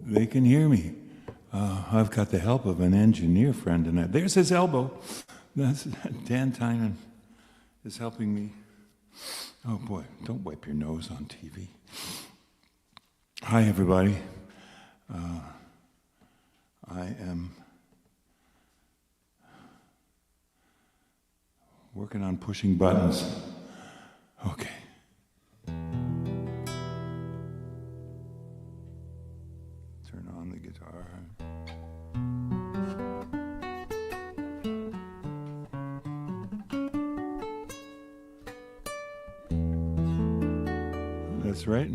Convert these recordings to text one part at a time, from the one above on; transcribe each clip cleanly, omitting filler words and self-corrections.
they can hear me. I've got the help of an engineer friend tonight. There's his elbow. That's Dan Tynan is helping me. Oh boy, don't wipe your nose on TV. Hi everybody. I am working on pushing buttons. Okay. Turn on the guitar. That's right.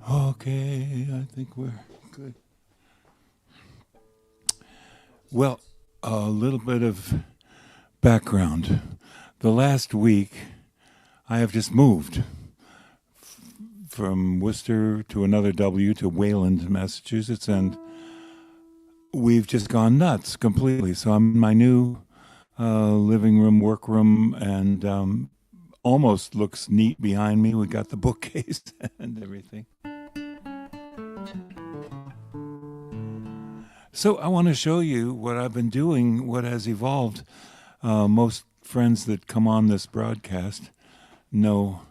Okay, I think we're good. Well, a little bit of background. The last week, I have just moved from Worcester to another W to Wayland, Massachusetts, and we've just gone nuts completely. So I'm in my new living room, workroom, and almost looks neat behind me. We got the bookcase and everything. So I want to show you what I've been doing, what has evolved. Most friends that come on this broadcast know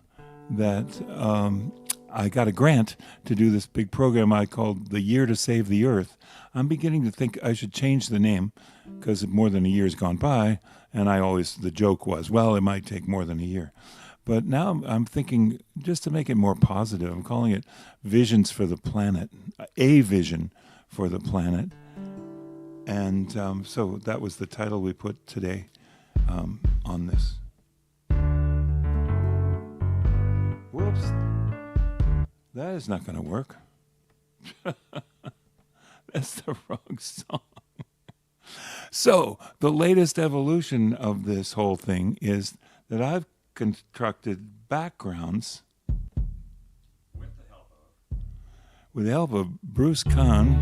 that I got a grant to do this big program I called The Year to Save the Earth. I'm beginning to think I should change the name because more than a year's gone by, and the joke was, well, it might take more than a year. But now I'm thinking, just to make it more positive, I'm calling it Visions for the Planet, a vision for the planet. And so that was the title we put today on this. Whoops. That is not going to work. That's the wrong song. So the latest evolution of this whole thing is that I've constructed backgrounds with the help of Bruce Kahn.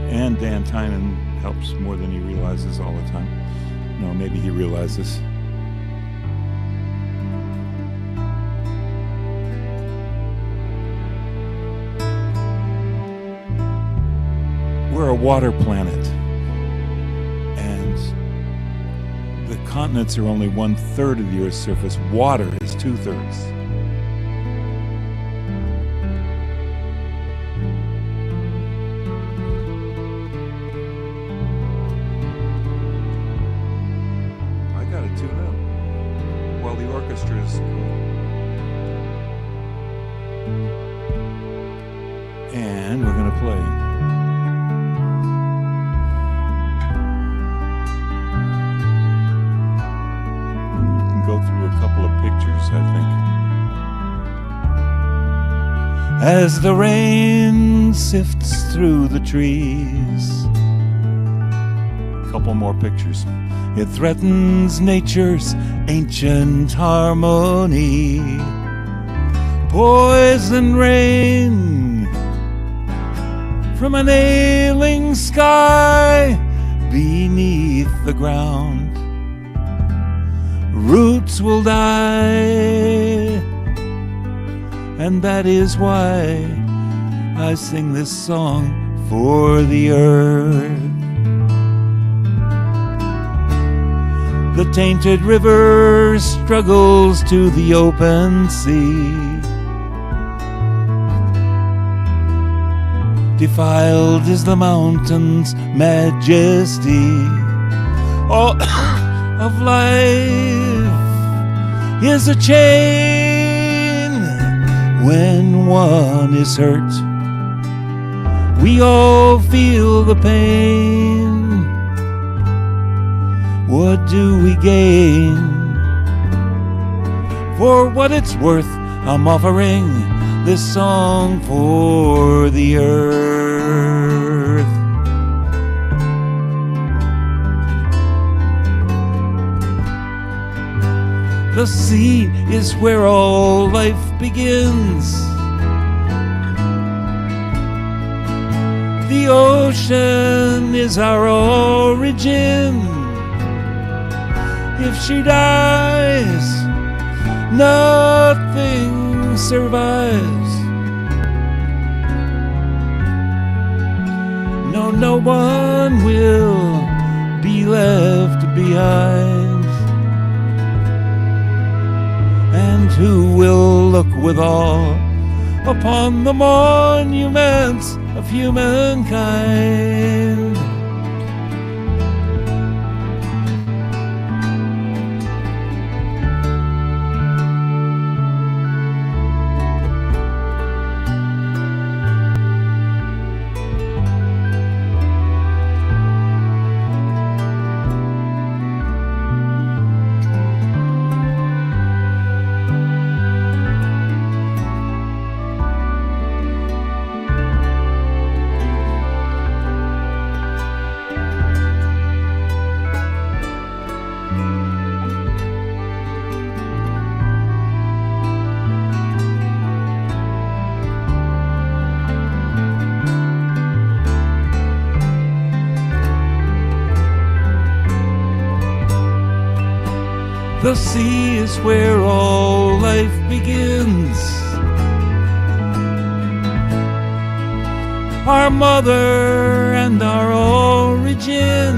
And Dan Tynan helps more than he realizes all the time. No, maybe he realizes. We're a water planet. And the continents are only 1/3 of the Earth's surface. Water is 2/3. And we're going to play. You can go through a couple of pictures, I think. As the rain sifts through the trees. A couple more pictures. It threatens nature's ancient harmony. Poison rain from an ailing sky beneath the ground. Roots will die, and that is why I sing this song for the earth. The tainted river struggles to the open sea. Defiled is the mountain's majesty. All of life is a chain. When one is hurt, we all feel the pain. What do we gain? For what it's worth, I'm offering this song for the earth. sea is where all life begins. The ocean is our origin. If she dies, nothing survives. No, no one will be left behind. And who will look with awe upon the monuments of humankind? The sea is where all life begins. Our mother and our origin.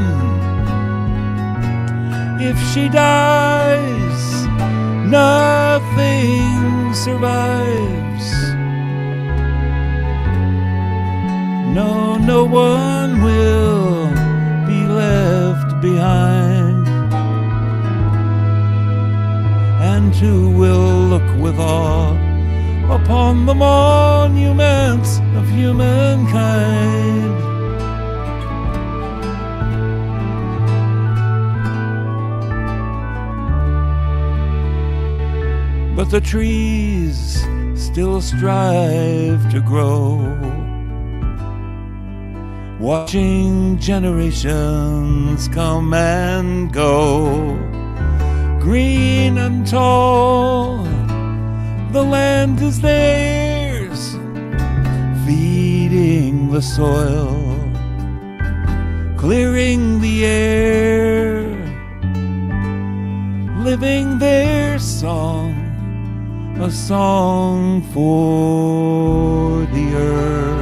If she dies, nothing survives. No, no one will be left behind. And who will look with awe upon the monuments of humankind? But the trees still strive to grow, watching generations come and go. Green and tall, the land is theirs, feeding the soil, clearing the air, living their song, a song for the earth.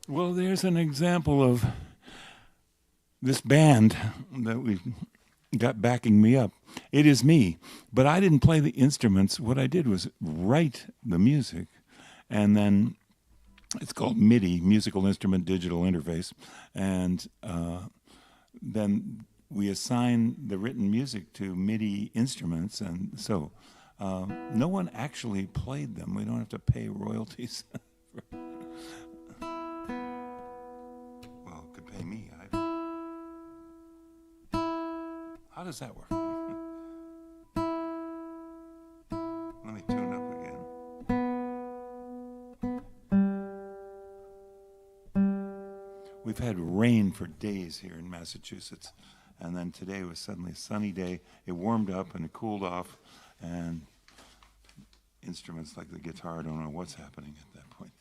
Well, there's an example of this band that we got backing me up. It is me, but I didn't play the instruments. What I did was write the music, and then it's called MIDI, Musical Instrument Digital Interface, and then we assign the written music to MIDI instruments, and so no one actually played them. We don't have to pay royalties. Well, could pay me. How does that work? Let me tune up again. We've had rain for days here in Massachusetts, and then today was suddenly a sunny day. It warmed up and it cooled off, and instruments like the guitar don't know what's happening at that point.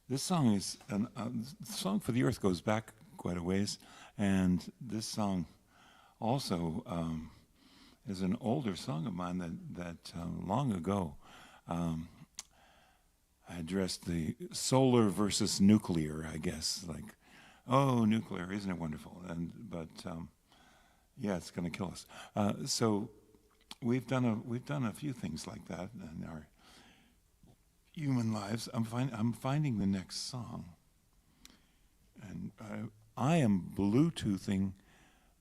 This song is the song for the Earth goes back quite a ways, and this song also is an older song of mine that long ago I addressed the solar versus nuclear, I guess, like, oh, nuclear, isn't it wonderful? But yeah, it's going to kill us. So we've done a few things like that in our human lives. I'm finding the next song, and I am Bluetoothing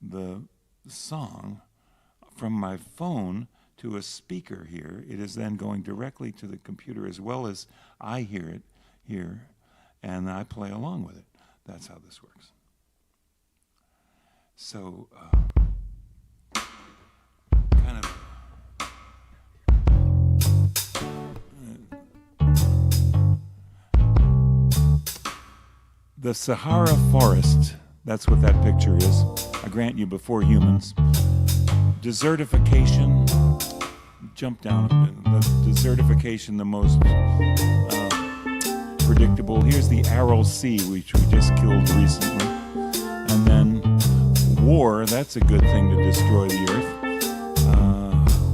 the song from my phone to a speaker here. It is then going directly to the computer as well as I hear it here, and I play along with it. That's how this works. So, kind of the Sahara forest, that's what that picture is. I grant you, before humans. Desertification, jump down a bit. The desertification, the most predictable. Here's the Aral Sea, which we just killed recently. And then war, that's a good thing to destroy the earth.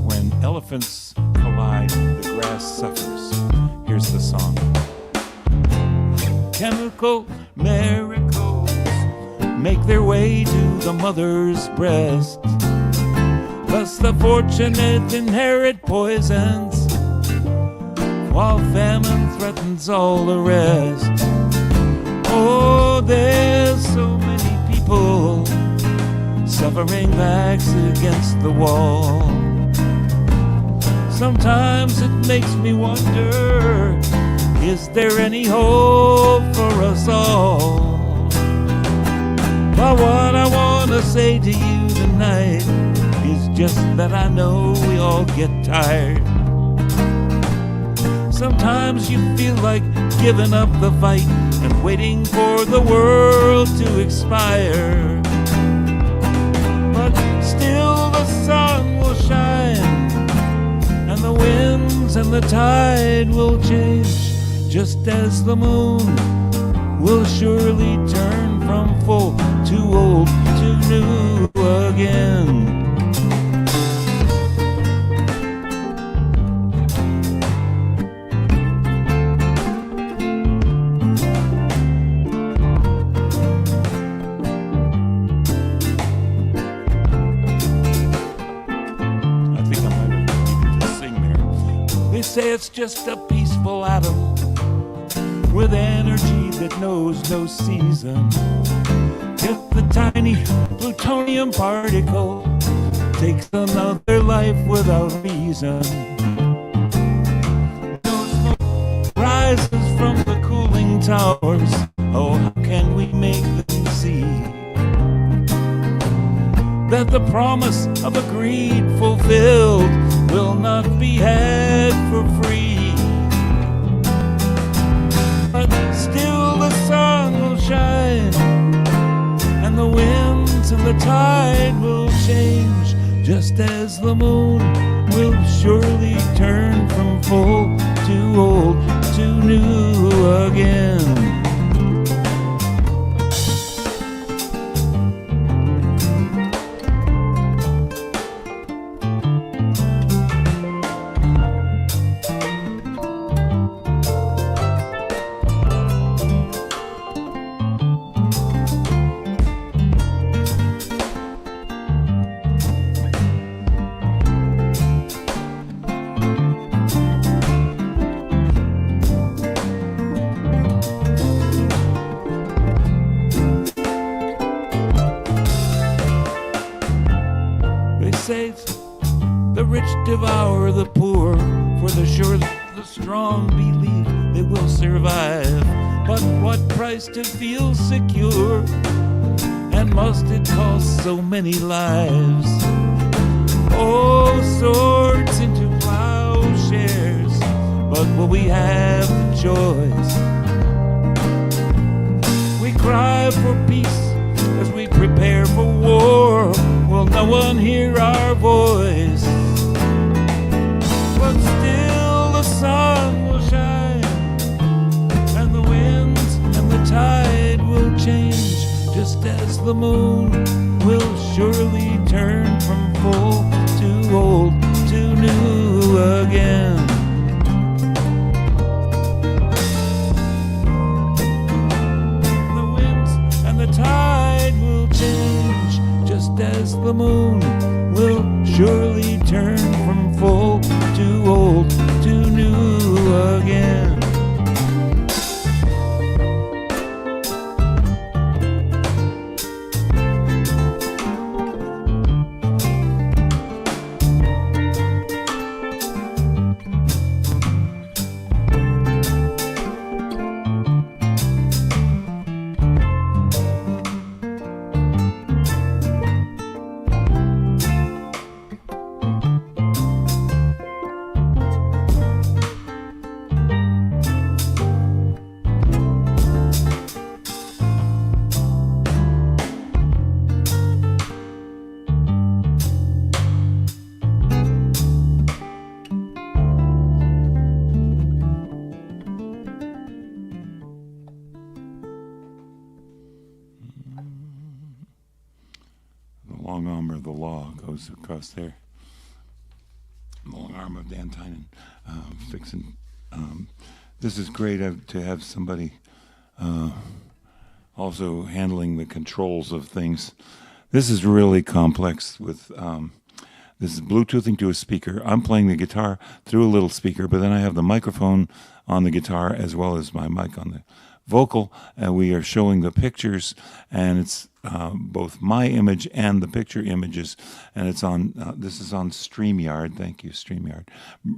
When elephants collide, the grass suffers. Here's the song. Chemical miracles make their way to the mother's breast. Thus the fortunate inherit poisons, while famine threatens all the rest. Oh, there's so many people suffering backs against the wall. Sometimes it makes me wonder, is there any hope for us all? But what I want to say to you tonight is just that I know we all get tired. Sometimes you feel like giving up the fight and waiting for the world to expire. But still the sun will shine, and the winds and the tide will change, just as the moon will surely turn from full to old to new again. I think I might have needed to sing there. They say it's just a peaceful atom with energy that knows no season. If the tiny plutonium particle takes another life without reason, no smoke rises from the cooling towers. Oh, how can we make them see that the promise of a greed fulfilled will not be had for free? But still the sun will shine, and the winds and the tide will change, just as the moon will surely turn from full to old to new again. The rich devour the poor, for the sure the strong believe they will survive. But what price to feel secure? And must it cost so many lives? Oh, swords into plowshares, but will we have the choice? We cry for peace as we prepare for war. Will no one hear our voice? But still the sun will shine, and the winds and the tide will change, just as the moon will surely turn from full to old to new again. The winds and the tide will change, just as the moon will surely turn from full to old to new again. claw goes across there. Long arm of Dan Tynan fixing. This is great to have somebody also handling the controls of things. This is really complex with this is Bluetoothing to a speaker. I'm playing the guitar through a little speaker, but then I have the microphone on the guitar as well as my mic on the vocal, and we are showing the pictures, and it's both my image and the picture images, and it's on, this is on StreamYard, thank you, StreamYard.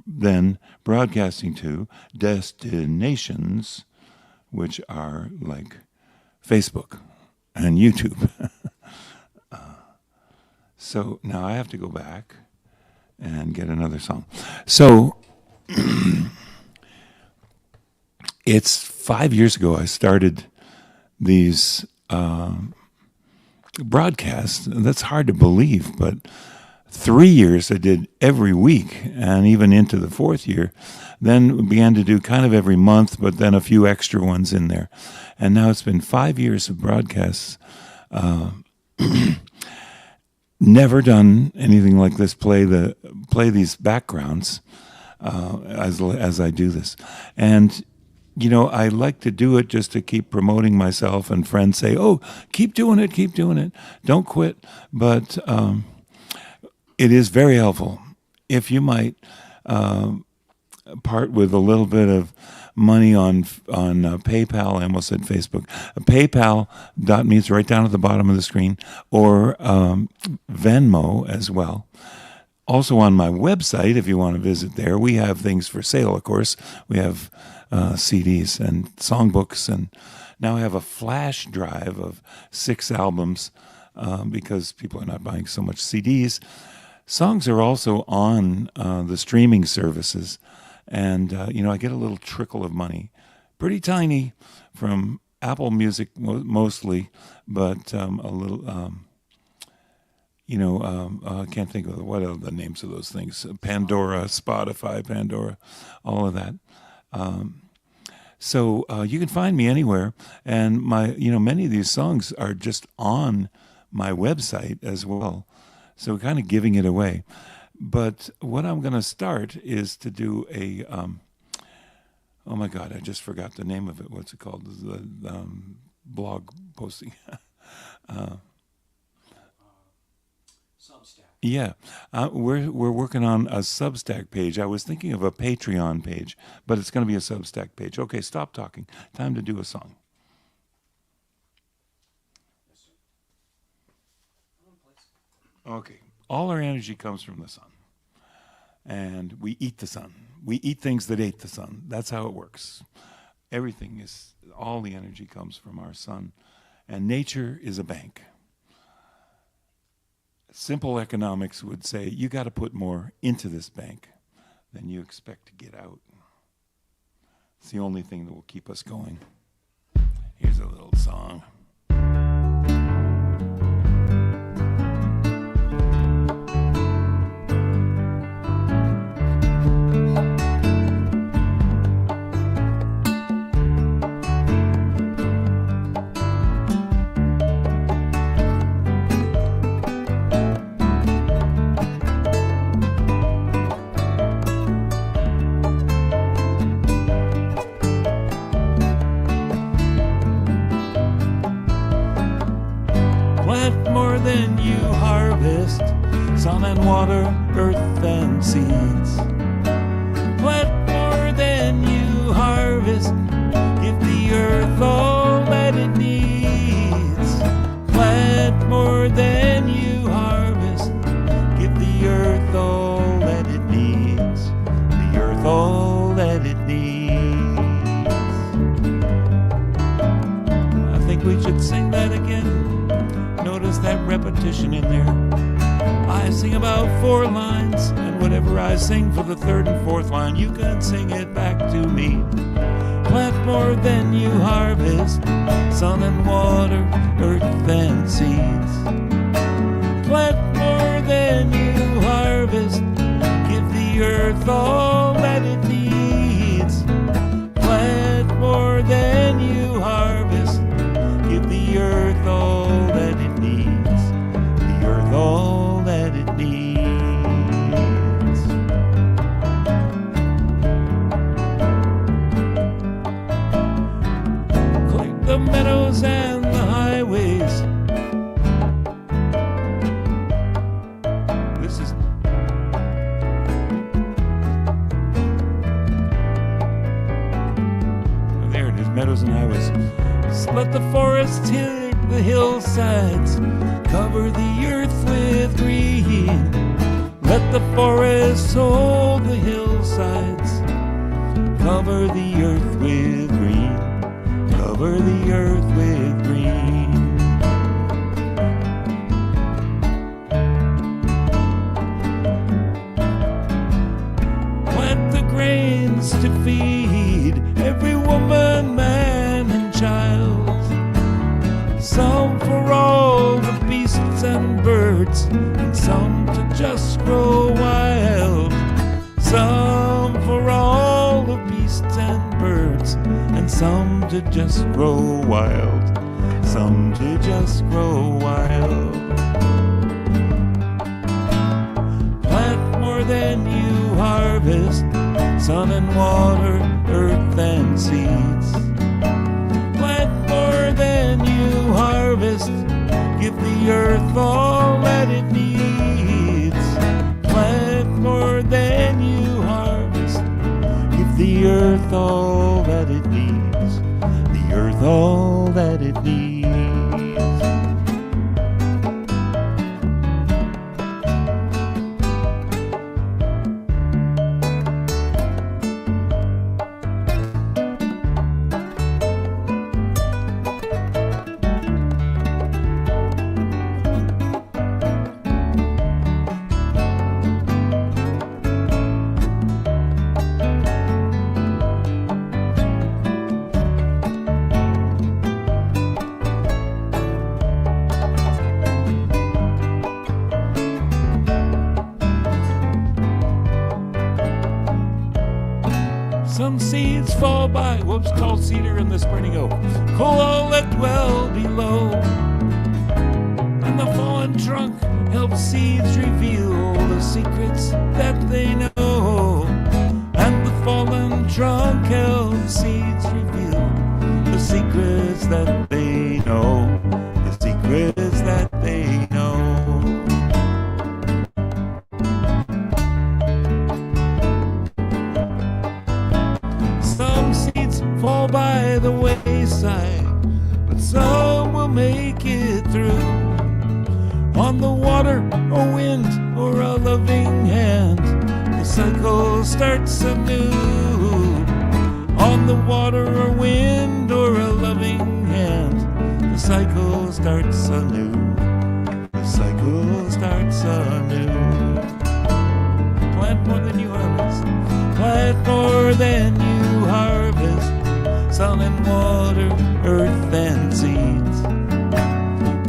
Then broadcasting to destinations, which are like Facebook and YouTube. So now I have to go back and get another song. So it's 5 years ago I started these broadcasts. That's hard to believe, but 3 years I did every week, and even into the fourth year. Then began to do kind of every month, but then a few extra ones in there. And now it's been 5 years of broadcasts. Never done anything like this. Play these backgrounds as I do this, and you know I like to do it just to keep promoting myself. And friends say, "Oh, keep doing it, don't quit." But it is very helpful if you might part with a little bit of money on PayPal. I almost said Facebook. PayPal.me is right down at the bottom of the screen, or Venmo as well. Also on my website, if you want to visit there, we have things for sale, of course. We have CDs and songbooks, and now I have a flash drive of 6 albums because people are not buying so much CDs. Songs are also on the streaming services. And, you know, I get a little trickle of money, pretty tiny, from Apple Music mostly, but a little, I can't think of what are the names of those things. Pandora, Spotify, Pandora, all of that. So you can find me anywhere. And many of these songs are just on my website as well. So kind of giving it away. But what I'm going to start is to do a, oh my God, I just forgot the name of it. What's it called? The blog posting. Substack. Yeah, we're working on a Substack page. I was thinking of a Patreon page, but it's going to be a Substack page. Okay, stop talking. Time to do a song. Yes, sir. Okay. All our energy comes from the sun, and we eat the sun. We eat things that ate the sun. That's how it works. All the energy comes from our sun, and nature is a bank. Simple economics would say you got to put more into this bank than you expect to get out. It's the only thing that will keep us going. Here's a little song. Than you harvest, sun and water, earth and seeds. Plant more than you harvest, give the earth all that it needs. Plant more than you harvest, give the earth all that it needs. The earth all that it needs. I think we should sing that again. Notice that repetition in there. I sing about 4 lines, and whatever I sing for the 3rd and 4th line, you can sing it back to me. Plant more than you harvest, sun and water, earth and seeds. Plant more than you harvest, give the earth all that it needs. Plant more than you harvest, give the earth all that it needs. The earth all that Rose and I was. Let the forests hit the hillsides, cover the earth with green. Let the forests hold the hillsides, cover the earth with green, cover the earth with green. Plant the grains to feed every woman, man, and child. Some for all the beasts and birds, and some to just grow wild. Some for all the beasts and birds, and some to just grow wild. Some to just grow wild. Plant more than you harvest, sun and water, earth and seeds. Plant more than you harvest, give the earth all that it needs. Plant more than you harvest, give the earth all that it needs. The earth all that it needs. Some seeds fall by, whoops, tall cedar and the spreading oak, coal all that dwell below. And the fallen trunk helps seeds reveal the secrets that they know. And the fallen trunk helps seeds reveal the secrets that they know. The secrets that they know. Fall by the wayside, but some will make it through. On the water, a wind, or a loving hand, the cycle starts anew. On the water, a wind, or a loving hand, the cycle starts anew. The cycle starts anew. Plant more than you harvest. Plant more than you harvest. Sun and water, earth and seeds.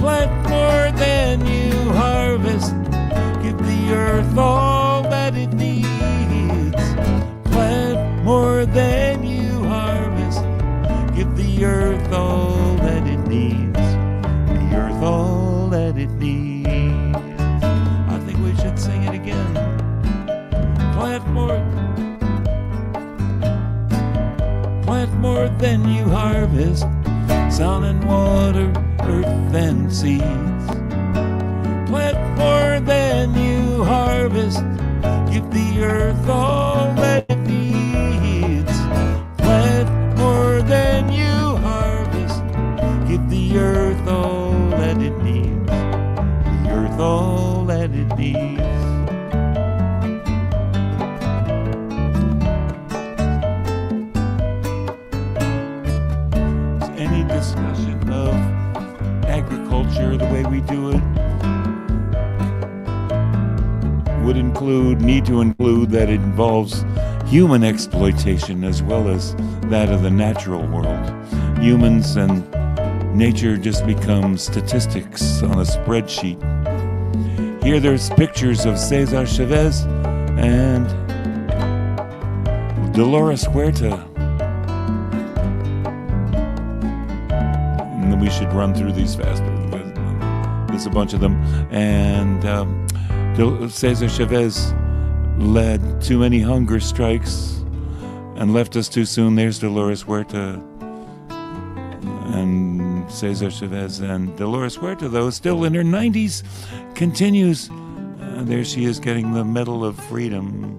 Plant more than you harvest. Give the earth all that it needs. Plant more than you harvest. Give the earth all that it needs. The earth all that it needs. I think we should sing it again. Plant more. Plant more than you harvest, sun and water, earth and seeds. Plant more than you harvest, give the earth all that it needs. Plant more than you harvest, give the earth all that it needs. The earth all that it needs. Any discussion of agriculture, the way we do it, would need to include that it involves human exploitation as well as that of the natural world. Humans and nature just become statistics on a spreadsheet. Here there's pictures of Cesar Chavez and Dolores Huerta. We should run through these faster. There's a bunch of them. And Cesar Chavez led too many hunger strikes and left us too soon. There's Dolores Huerta and Cesar Chavez. And Dolores Huerta, though, still in her 90s, continues. There she is getting the Medal of Freedom.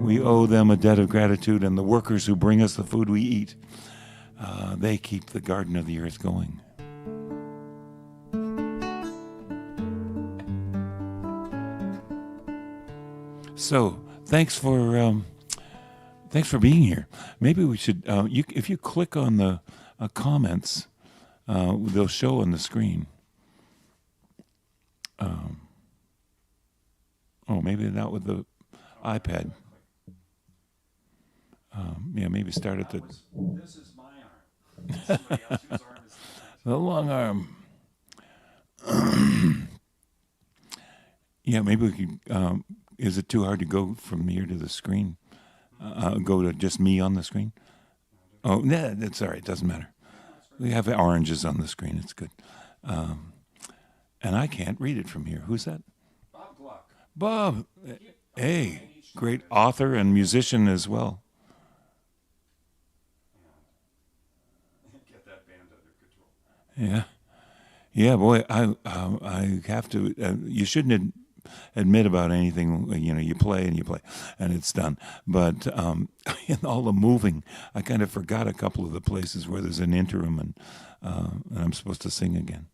We owe them a debt of gratitude, and the workers who bring us the food we eat, they keep the garden of the earth going. So, thanks for being here. Maybe we should, if you click on the comments, they'll show on the screen. Maybe not with the iPad. Maybe start at the... This is my arm. Somebody else's arm is the long arm. Maybe we could... is it too hard to go from here to the screen? Go to just me on the screen? Oh, nah, that's all right. Doesn't matter. We have oranges on the screen. It's good. And I can't read it from here. Who's that? Bob Gluck. Bob. Hey, great author and musician as well. Get that band under control. Yeah, boy. I have to. You shouldn't admit about anything. You play and it's done. But in all the moving, I kind of forgot a couple of the places where there's an interim and I'm supposed to sing again.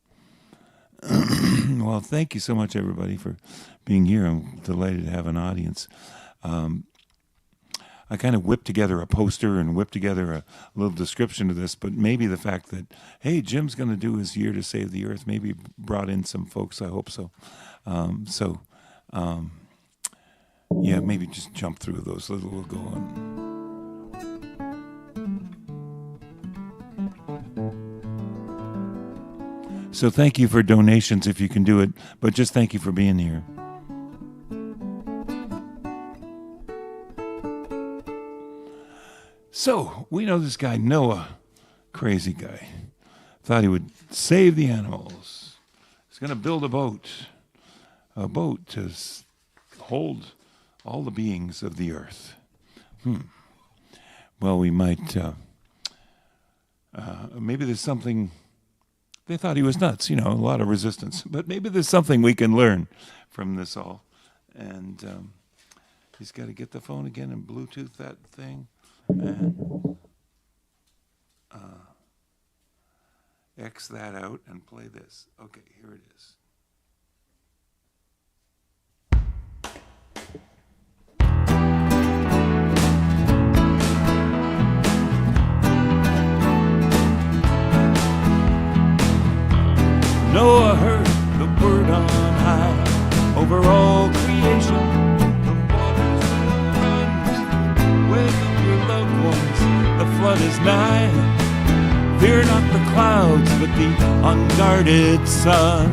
Well, thank you so much, everybody, for being here. I'm delighted to have an audience. I kind of whipped together a poster and whipped together a little description of this, but maybe the fact that, hey, Jim's going to do his Year to Save the Earth maybe brought in some folks. I hope so. Maybe just jump through those. We'll go on. So thank you for donations if you can do it, but just thank you for being here. So, we know this guy, Noah, crazy guy, thought he would save the animals. He's going to build a boat to hold all the beings of the earth. Well, we might, maybe there's something, they thought he was nuts, a lot of resistance, but maybe there's something we can learn from this all. And he's got to get the phone again and Bluetooth that thing. And X that out and play this. Okay, here it is. Noah heard the word on high over all creation. The waters run with your loved ones. The flood is nigh. Fear not the clouds, but the unguarded sun.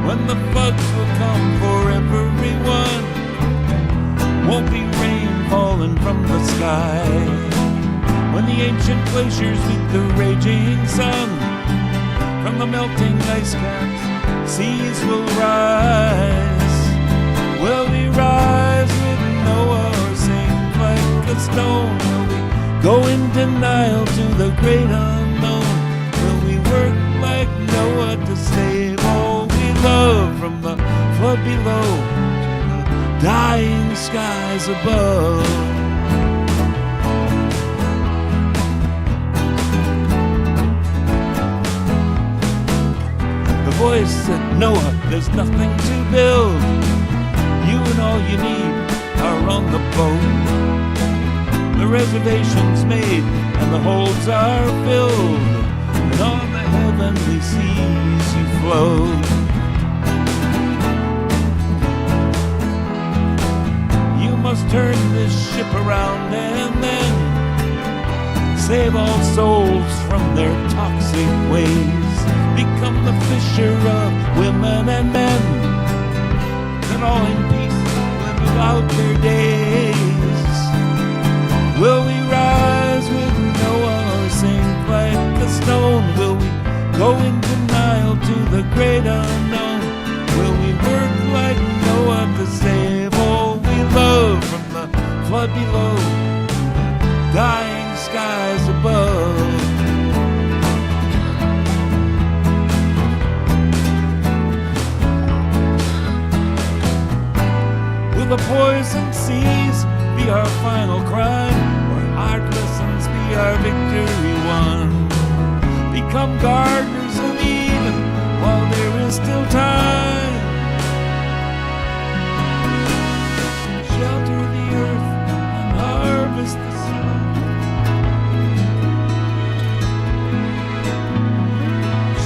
When the floods will come for everyone, won't be rain falling from the sky. When the ancient glaciers meet the raging sun, from the melting ice caps, seas will rise. Will we rise with Noah or sink like a stone? Will we go in denial to the great unknown? Will we work like Noah to save all we love, from the flood below to the dying skies above? The voice said, Noah, there's nothing to build. You and all you need are on the boat. The reservation's made and the holds are filled, and on the heavenly seas you float. You must turn this ship around and then save all souls from their toxic ways. Become the fisher of women and men, and all in peace live out their days. Will we rise with Noah or sink like a stone? Will we go in denial to the great unknown? Will we work like Noah to save all we love, from the flood below, dying skies above? the poison seas be our final crime, or hard lessons be our victory won. Become gardeners of Eden while there is still time. Shelter the earth and harvest the sun.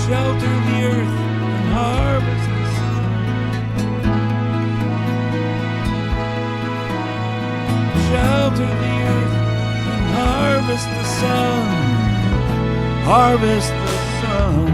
Shelter the earth and harvest the sun. Shelter the earth and harvest the sun. Harvest the sun.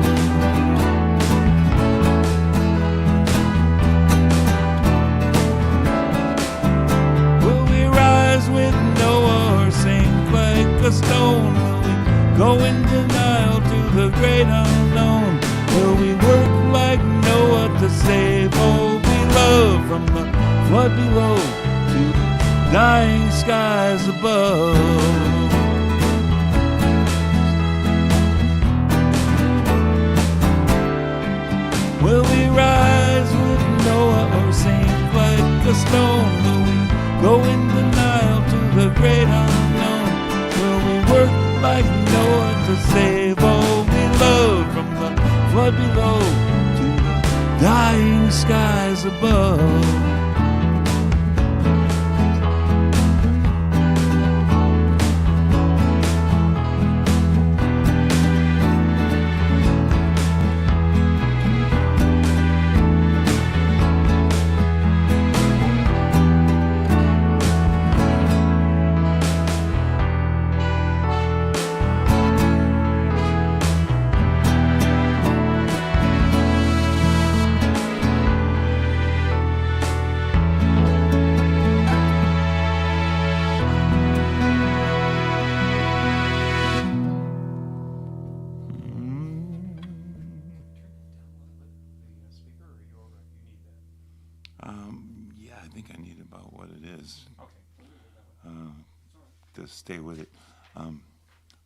Will we rise with Noah or sink like a stone? Will we go in denial to the great unknown? Will we work like Noah to save all we love from the flood below to the dying skies above? Will we rise with Noah or sink like a stone? Will we go in denial to the great unknown? Will we work like Noah to save all we love from the flood below to the dying skies above? Yeah, I think I need about what it is to stay with it.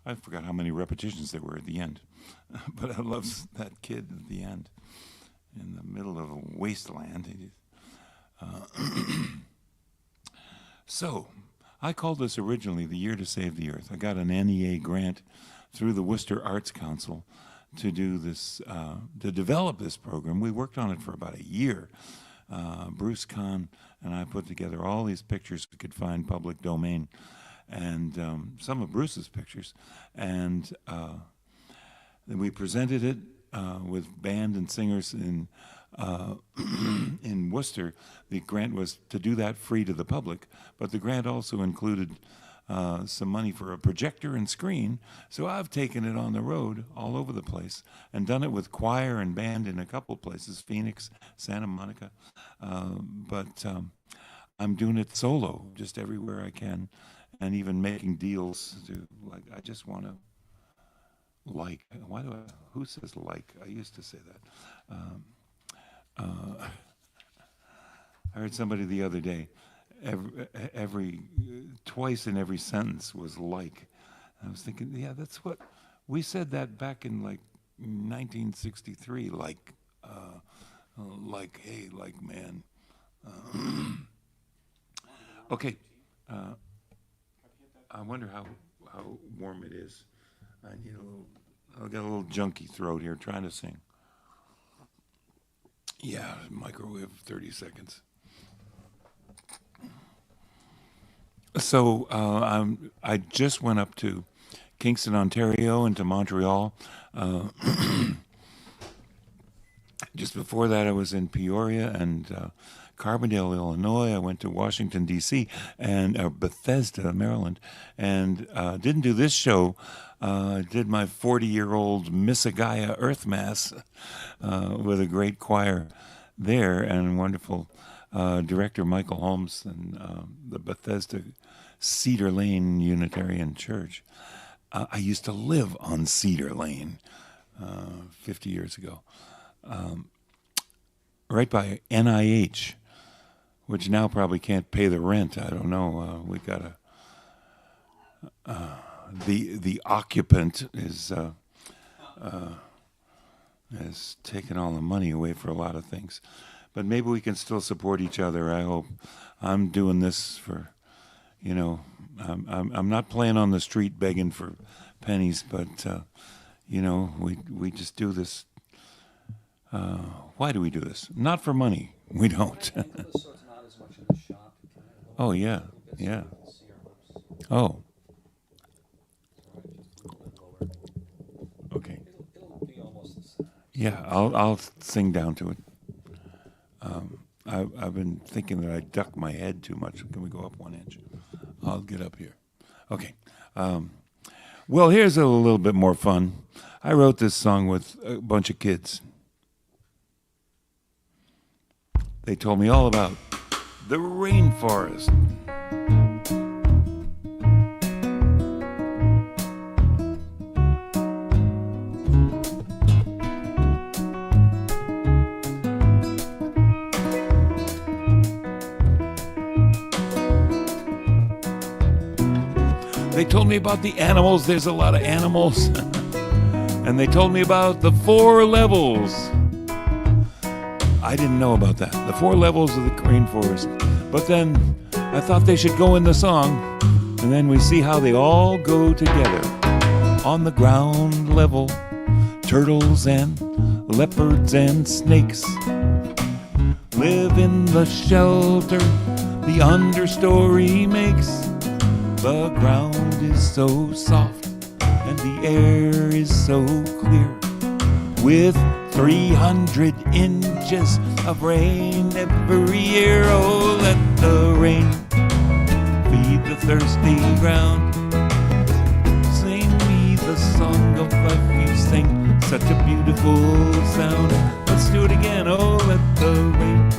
I forgot how many repetitions there were at the end, but I love that kid at the end in the middle of a wasteland. So, I called this originally The Year to Save the Earth. I got an NEA grant through the Worcester Arts Council to do this, to develop this program. We worked on it for about a year. Bruce Kahn and I put together all these pictures we could find public domain, and some of Bruce's pictures, and then we presented it with band and singers in in Worcester. The grant was to do that free to the public, but the grant also included some money for a projector and screen. So I've taken it on the road all over the place and done it with choir and band in a couple places, Phoenix, Santa Monica. But I'm doing it solo, just everywhere I can, and even making deals to, like, I just want to why do I, who says like? I used to say that. I heard somebody the other day, twice in every sentence was like. I was thinking, yeah, that's what, we said that back in like 1963, like, hey, like, man. Okay, I wonder how warm it is. I need a little, I've got a little junky throat here trying to sing. Yeah, microwave 30 seconds. So I just went up to Kingston, Ontario, and to Montreal. Just before that, I was in Peoria and Carbondale, Illinois. I went to Washington, D.C., and Bethesda, Maryland, and didn't do this show. Did my 40-year-old Missagaya Earth Mass with a great choir there and wonderful director Michael Holmes and the Bethesda Cedar Lane Unitarian Church. I used to live on Cedar Lane 50 years ago, right by NIH, which now probably can't pay the rent. I don't know. We got the occupant has taken all the money away for a lot of things. but maybe we can still support each other. I hope. I'm doing this for, I'm not playing on the street begging for pennies, but we just do this. Why do we do this? Not for money. We don't. Oh yeah, yeah. Oh. Okay. Yeah, I'll sing down to it. I've been thinking that I duck my head too much. Can we go up 1 inch? I'll get up here. Okay. Well, here's a little bit more fun. I wrote this song with a bunch of kids. They told me all about the rainforest. They told me about the animals. There's a lot of animals. And they told me about the 4 levels. I didn't know about that. The 4 levels of the rainforest. But then I thought they should go in the song. And then we see how they all go together. On the ground level, turtles and leopards and snakes live in the shelter the understory makes. The ground is so soft and the air is so clear, with 300 inches of rain every year. Oh, let the rain feed the thirsty ground. Sing me the song of life you sing, such a beautiful sound. Let's do it again. Oh, let the rain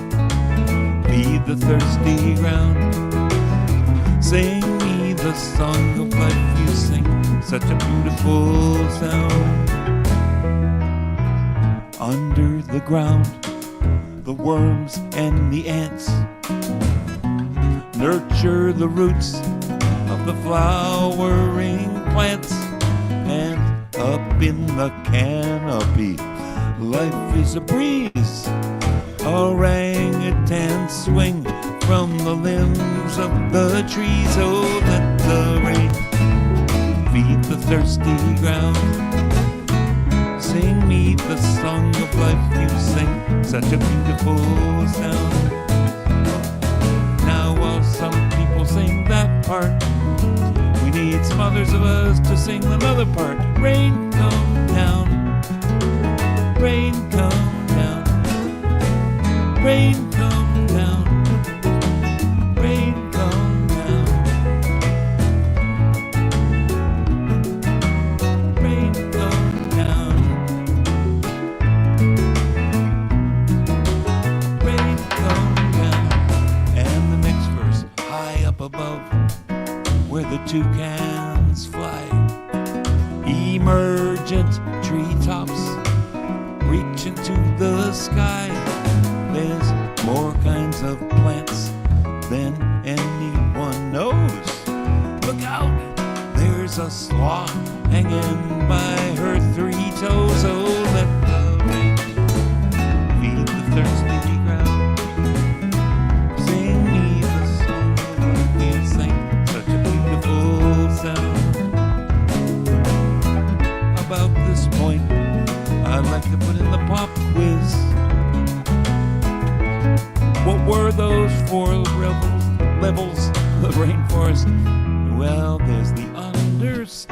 feed the thirsty ground. Sing me the song of life you sing, such a beautiful sound. Under the ground, the worms and the ants nurture the roots of the flowering plants. And up in the canopy, life is a breeze. Orangutans swing from the limbs of the trees. Oh, let the rain feed the thirsty ground. Sing me the song of life you sing, such a beautiful sound. Now while some people sing that part, we need some others of us to sing another part. Rain come down, rain come down, rain come down, rain come down, rain come down, rain come down. And the next verse, high up above, where the toucans fly, emergent treetops reach into the sky. There's more kinds of plants than anyone knows. Look out, there's a sloth hanging by her 3 toes. Oh, let the rain feed the thirsty ground. Sing me the song of you sing, such a beautiful sound. About this point, I'd like to put in the pop quiz. What were those 4 levels of the rainforest? Well, there's the understory.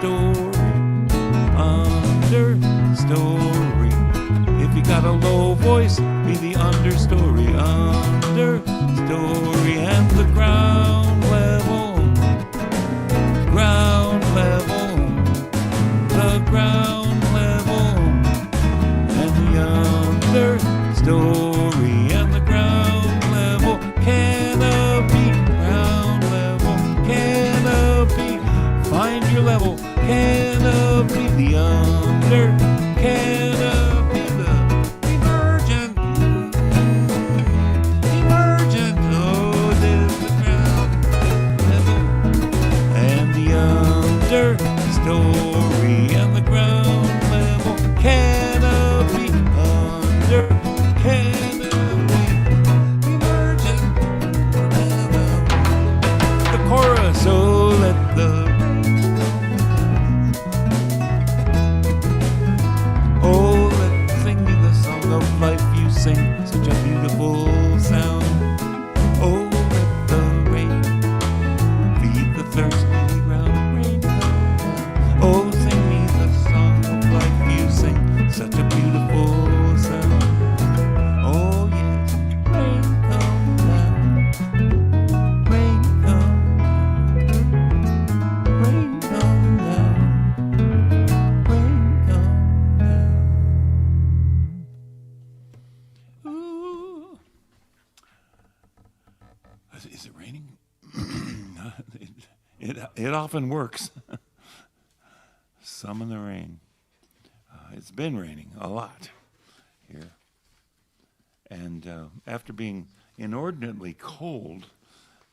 If you got a low voice, be the understory. Understory. And the ground level. Ground level. The ground level. And the understory. And the ground level. Canopy. Ground level. Canopy. Find your level. Canopy. The under. Canopy. The emergent. Emergent. Oh, there's the ground level. And the understory. And the ground level. Canopy. Under. Canopy. It often works. Summon the rain. It's been raining a lot here. And after being inordinately cold,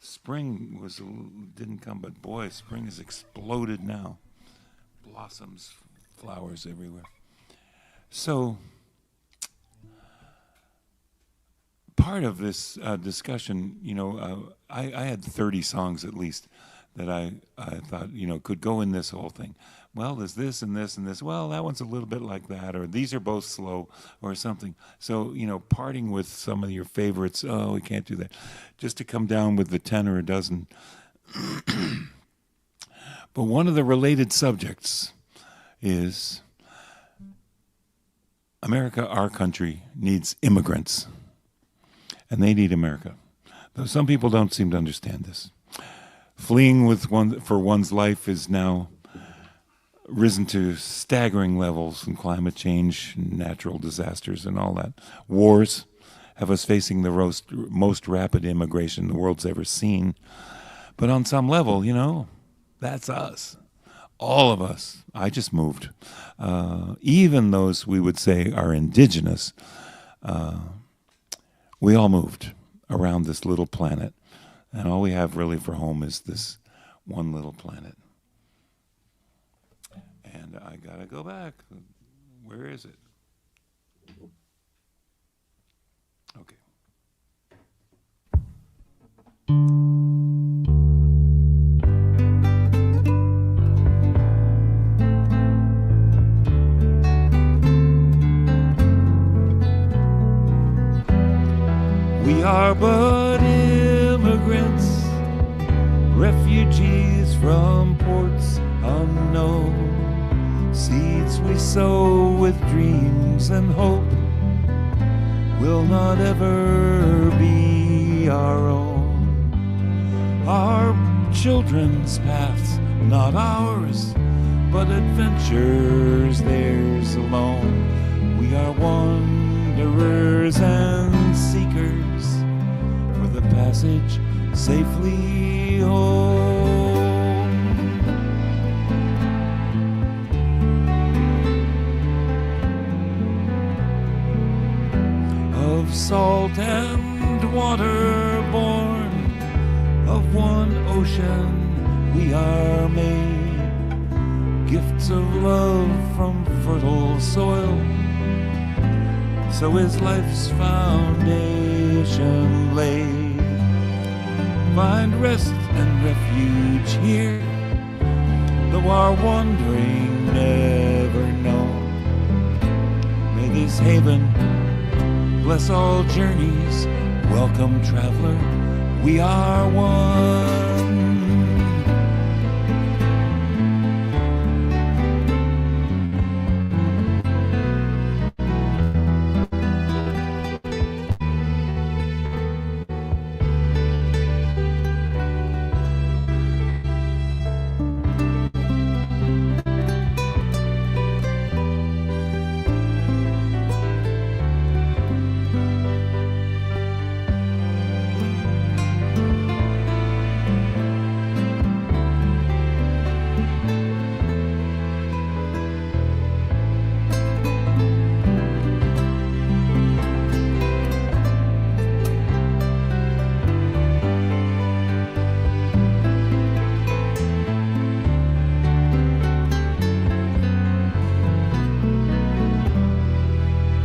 spring didn't come, but boy, spring has exploded now. Blossoms, flowers everywhere. So, part of this discussion, I had 30 songs at least that I thought, could go in this whole thing. Well, there's this and this and this. Well, that one's a little bit like that, or these are both slow, or something. So, parting with some of your favorites, oh, we can't do that. Just to come down with the 10 or a dozen. But one of the related subjects is America, our country, needs immigrants. And they need America. Though some people don't seem to understand this. Fleeing for one's life is now risen to staggering levels in climate change, natural disasters, and all that. Wars have us facing the most rapid immigration the world's ever seen. But on some level, that's us. All of us. I just moved. Even those we would say are indigenous, we all moved around this little planet. And all we have really for home is this one little planet. And I gotta go back. Where is it? Okay. We are but immigrants, refugees from ports unknown. Seeds we sow with dreams and hope will not ever be our own. Our children's paths, not ours, but adventures theirs alone. We are wanderers and seekers for the passage safely home. Of salt and water born, of one ocean we are made, gifts of love from fertile soil. So is life's foundation laid. Find rest and refuge here, though our wandering never known. May this haven bless all journeys. Welcome, traveler, we are one.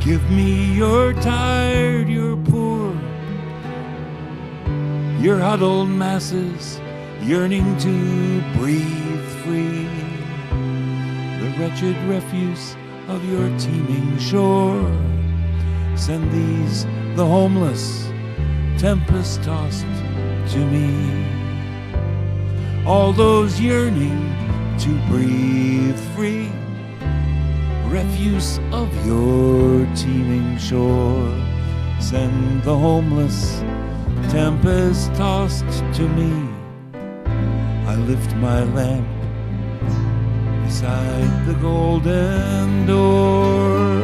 Give me your tired, your poor, your huddled masses yearning to breathe free, the wretched refuse of your teeming shore. Send these, the homeless, tempest-tossed, to me. All those yearning to breathe free, refuse of your teeming shore. Send the homeless, tempest-tossed, to me. I lift my lamp beside the golden door.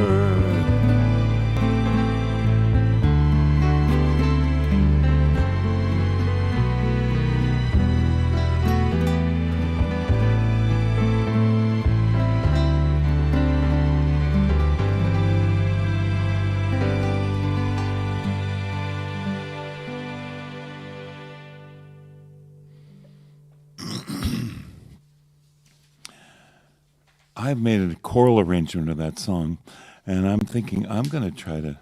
I've made a choral arrangement of that song, and I'm thinking I'm going to try to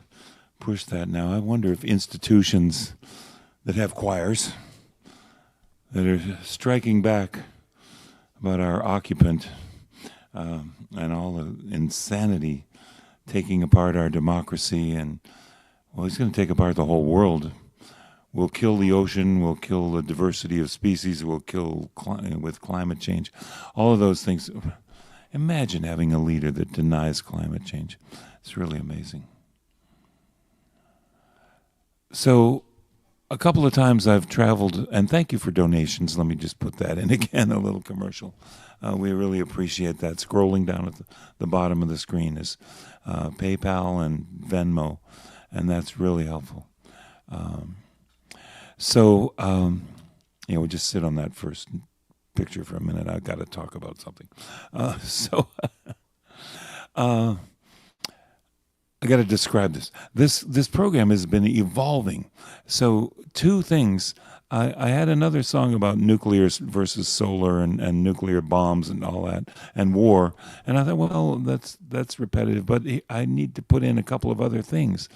push that now. I wonder if institutions that have choirs that are striking back about our occupant and all the insanity taking apart our democracy, and well, he's going to take apart the whole world. We'll kill the ocean, we'll kill the diversity of species, we'll kill with climate change. All of those things. Imagine having a leader that denies climate change. It's really amazing. So a couple of times I've traveled, and thank you for donations. Let me just put that in again, a little commercial. We really appreciate that. Scrolling down at the bottom of the screen is PayPal and Venmo, and that's really helpful. We'll just sit on that first picture for a minute. I've got to talk about something. I got to describe this. This program has been evolving. So two things. I had another song about nuclear versus solar and nuclear bombs and all that and war. And I thought, well, that's repetitive, but I need to put in a couple of other things.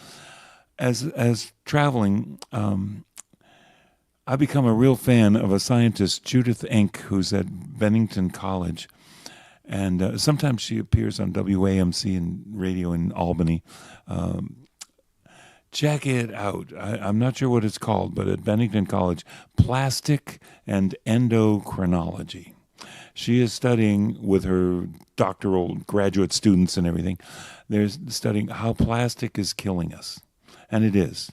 As traveling, I've become a real fan of a scientist, Judith Enck, who's at Bennington College. And sometimes she appears on WAMC and radio in Albany. Check it out. I'm not sure what it's called, but at Bennington College, Plastic and Endocrinology. She is studying with her doctoral graduate students and everything. They're studying how plastic is killing us. And it is.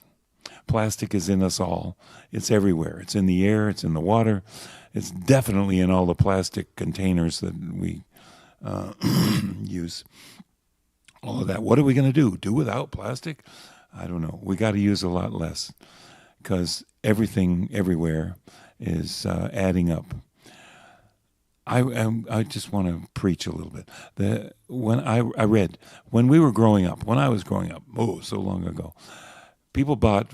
Plastic is in us all. It's everywhere. It's in the air. It's in the water. It's definitely in all the plastic containers that we use. All of that. What are we going to do? Do without plastic? I don't know. We got to use a lot less because everything everywhere is adding up. I just want to preach a little bit. When I read, when I was growing up, so long ago, people bought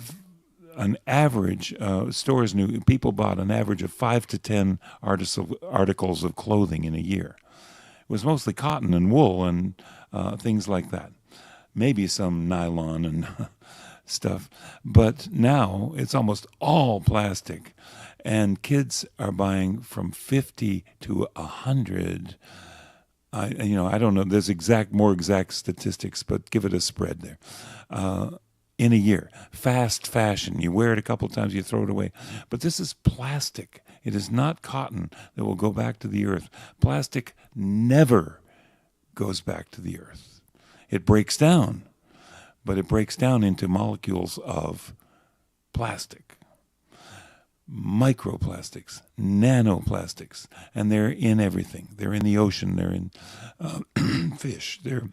an average, stores knew people bought an average of 5 to 10 articles of clothing in a year. It was mostly cotton and wool and things like that. Maybe some nylon and stuff. But now it's almost all plastic. And kids are buying from 50 to 100. I don't know. There's more exact statistics, but give it a spread there. In a year. Fast fashion. You wear it a couple times, you throw it away. But this is plastic. It is not cotton that will go back to the earth. Plastic never goes back to the earth. It breaks down, but it breaks down into molecules of plastic. Microplastics, nanoplastics, and they're in everything. They're in the ocean, they're in fish, they're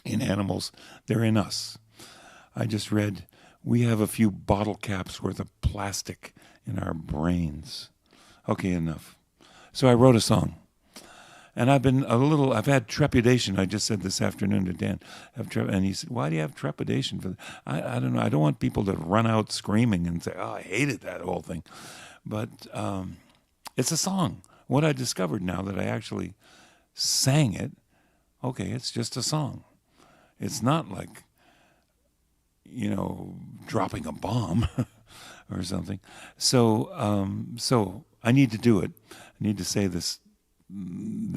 in animals, they're in us. I just read we have a few bottle caps worth of plastic in our brains. Okay, enough. So I wrote a song. And I've had trepidation. I just said this afternoon to Dan. And he said, why do you have trepidation for that? I don't know. I don't want people to run out screaming and say, oh, I hated that whole thing. But it's a song. What I discovered now that I actually sang it, okay, it's just a song. It's not like, dropping a bomb or something. So I need to do it. I need to say this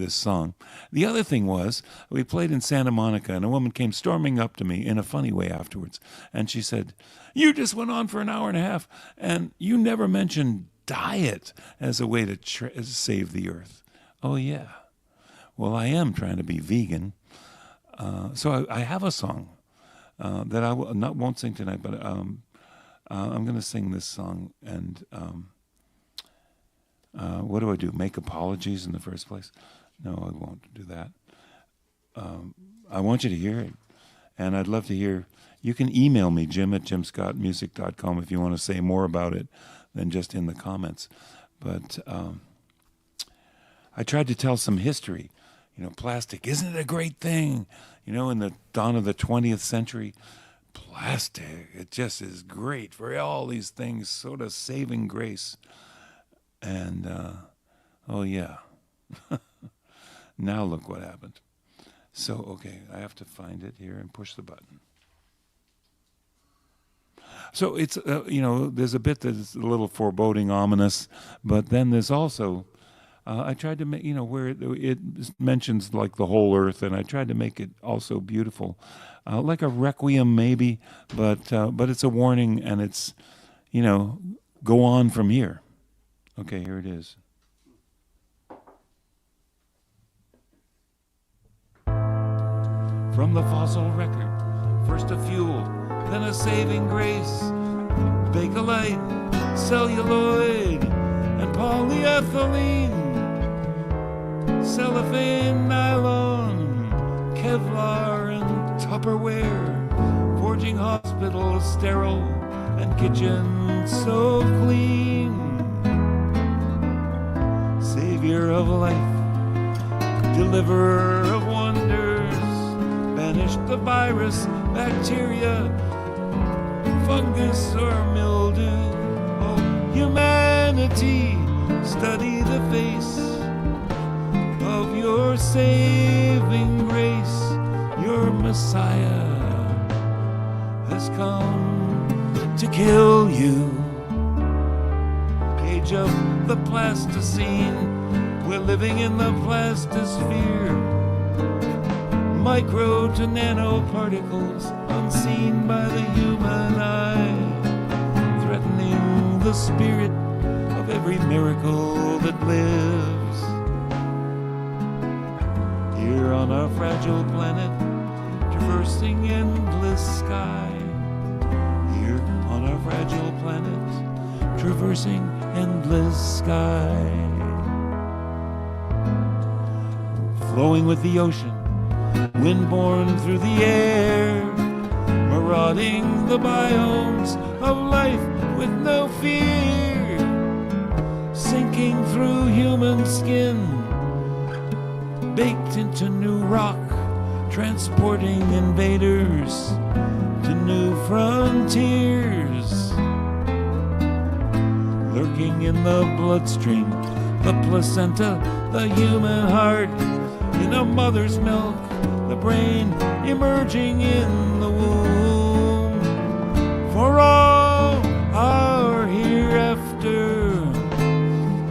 song. The other thing was, we played in Santa Monica, and a woman came storming up to me in a funny way afterwards, and she said, you just went on for an hour and a half, and you never mentioned diet as a way to save the earth. Oh, yeah. Well, I am trying to be vegan. So I have a song that I won't sing tonight, but I'm going to sing this song, and what do I do? Make apologies in the first place? No, I won't do that. I want you to hear it, and I'd love to hear. You can email me, jim@jimscottmusic.com, if you want to say more about it than just in the comments. But I tried to tell some history. Plastic, isn't it a great thing? In the dawn of the 20th century, plastic, it just is great for all these things, sort of saving grace. And, oh yeah, Now look what happened. So, okay, I have to find it here and push the button. So it's, there's a bit that's a little foreboding, ominous, but then there's also, I tried to make, where it mentions like the whole earth, and I tried to make it also beautiful, like a requiem maybe, but it's a warning, and it's, go on from here. Okay, here it is. From the fossil record, first a fuel, then a saving grace, Bakelite, celluloid, and polyethylene, cellophane, nylon, Kevlar, and Tupperware, forging hospitals sterile and kitchens so clean. Savior of life, deliverer of wonders, banished the virus, bacteria, fungus, or mildew. Oh, humanity, study the face of your saving grace. Your Messiah has come to kill you. Age of the plasticine, we're living in the plastosphere. Micro to nanoparticles unseen by the human eye, threatening the spirit of every miracle that lives. Here on our fragile planet, traversing endless sky. Here on our fragile planet, traversing endless sky. Flowing with the ocean, wind-borne through the air, marauding the biomes of life with no fear, sinking through human skin, baked into new rock, transporting invaders to new frontiers. Lurking in the bloodstream, the placenta, the human heart, in a mother's milk, the brain emerging in the womb. For all our hereafter,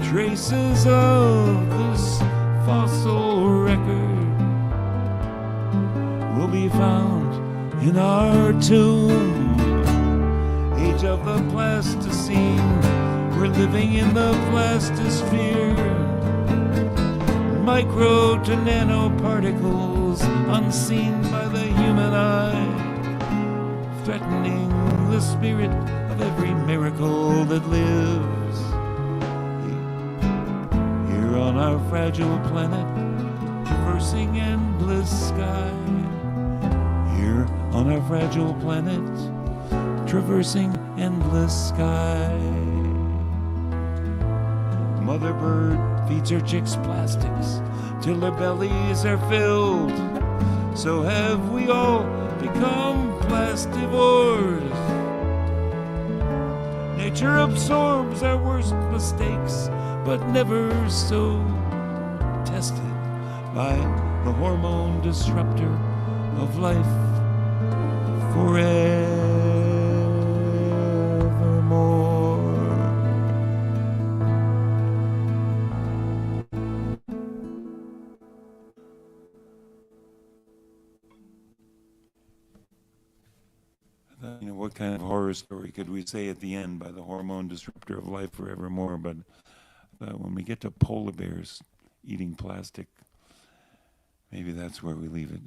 traces of this fossil record will be found in our tomb. Age of the Plasticine, we're living in the plastosphere. Micro to nanoparticles unseen by the human eye, threatening the spirit of every miracle that lives. Here on our fragile planet, traversing endless sky. Here on our fragile planet, traversing endless sky. Mother bird feeds her chicks plastics till their bellies are filled. So have we all become plastivores. Nature absorbs our worst mistakes, but never so tested by the hormone disruptor of life forevermore. What kind of horror story could we say at the end by the hormone disruptor of life forevermore? But when we get to polar bears eating plastic, maybe that's where we leave it.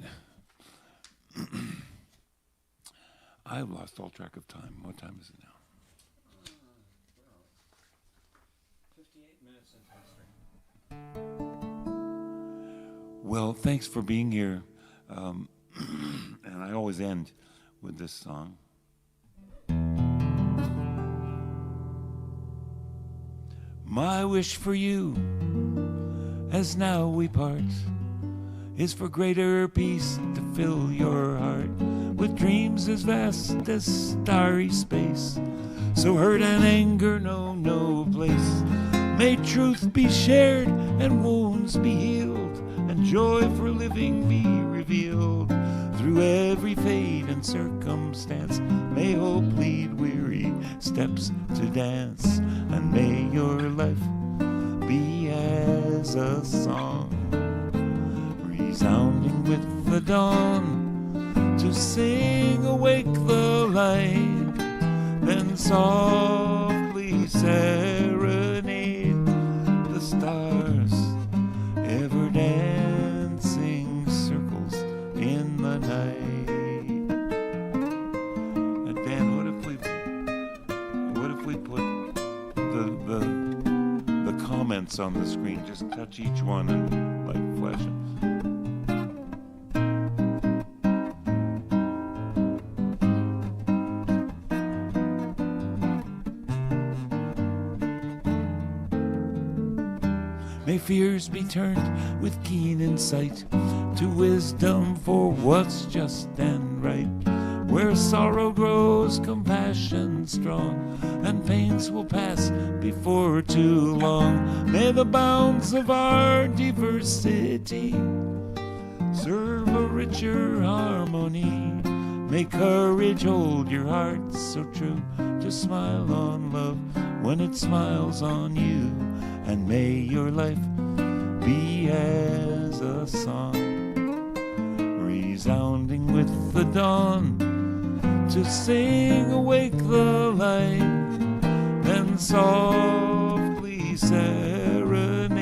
I've lost all track of time. What time is it now? 58 minutes and 23. Well, thanks for being here. And I always end with this song. My wish for you, as now we part, is for greater peace to fill your heart with dreams as vast as starry space. So hurt and anger know no place. May truth be shared and wounds be healed and joy for living be revealed through every fate and circumstance. May hope lead weary steps to dance, and may your life be as a song, resounding with the dawn, to sing awake the light, then softly serenade the stars, ever dancing circles in the night. Dan, what if we put the comments on the screen? Just touch each one and like flash them. May fears be turned with keen insight to wisdom for what's just and right. Where sorrow grows, compassion strong, and pains will pass before too long. May the bounds of our diversity serve a richer harmony. May courage hold your heart so true to smile on love when it smiles on you. And may your life be as a song, resounding with the dawn, to sing awake the light, then softly serenade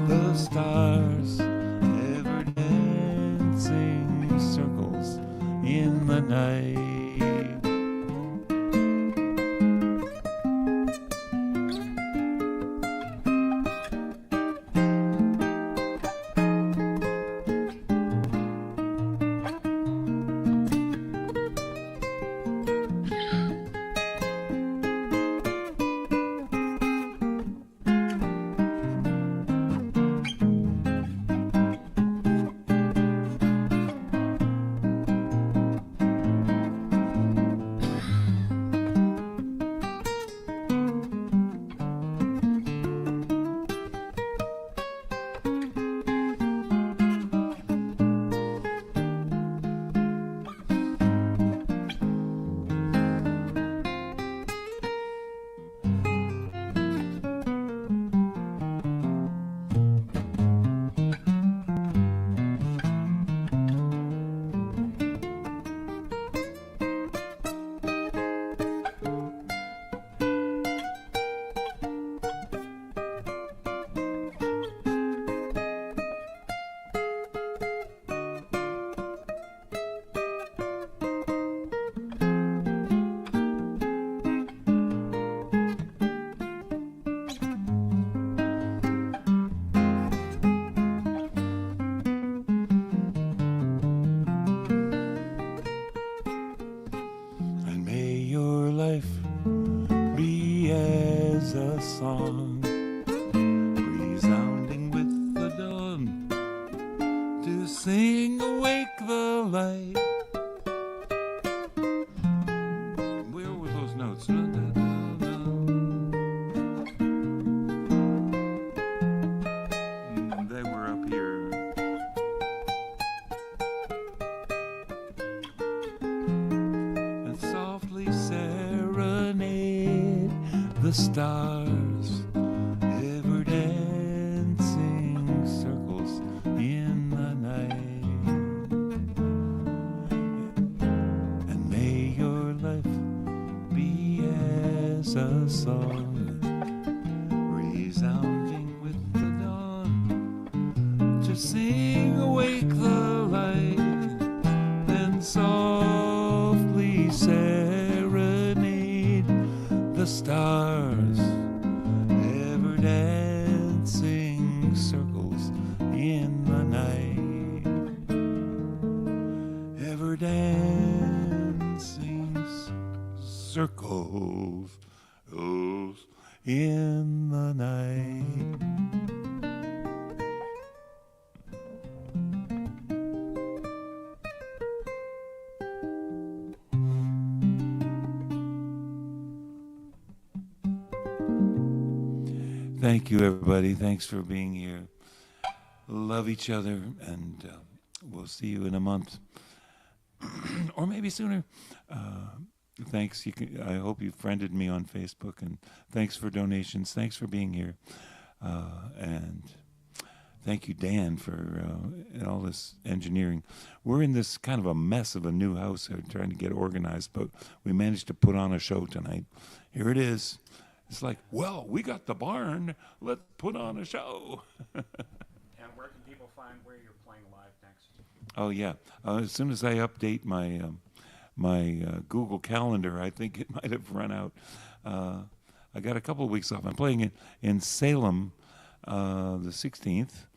the stars, ever dancing circles in the night. A song, resounding with the dawn, to sing awake the light. Where were those notes? They were up here. And softly serenade the stars, ever dancing circles in the night. And may your life be as a song, resounding with the dawn, to sing awake the light, then softly serenade the stars, ever dancing circles in the night, ever dancing circles in the night. Thank you, everybody. Thanks for being here. love each other, and we'll see you in a month, or maybe sooner. Thanks. I hope you friended me on Facebook, and thanks for donations. Thanks for being here, and thank you, Dan, for all this engineering. We're in this kind of a mess of a new house here, trying to get organized, but we managed to put on a show tonight. Here it is. It's like, well, we got the barn. Let's put on a show. And where can people find where you're playing live next? Oh yeah. As soon as I update my Google Calendar, I think it might have run out. I got a couple of weeks off. I'm playing in Salem, the 16th,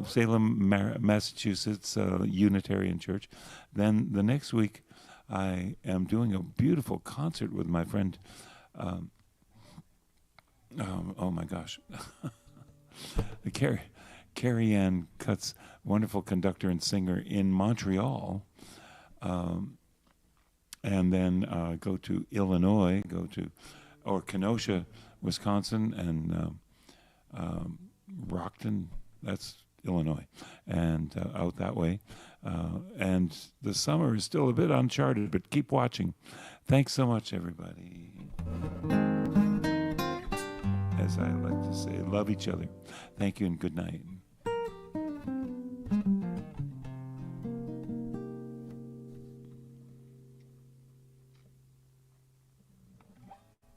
Salem, Massachusetts, Unitarian Church. Then the next week, I am doing a beautiful concert with my friend. Oh my gosh, Carrie Ann Cutts, wonderful conductor and singer in Montreal, and then go to Illinois, or Kenosha, Wisconsin, and Rockton, that's Illinois, and out that way. And the summer is still a bit uncharted, but keep watching. Thanks so much, everybody. As I like to say, love each other. Thank you and good night.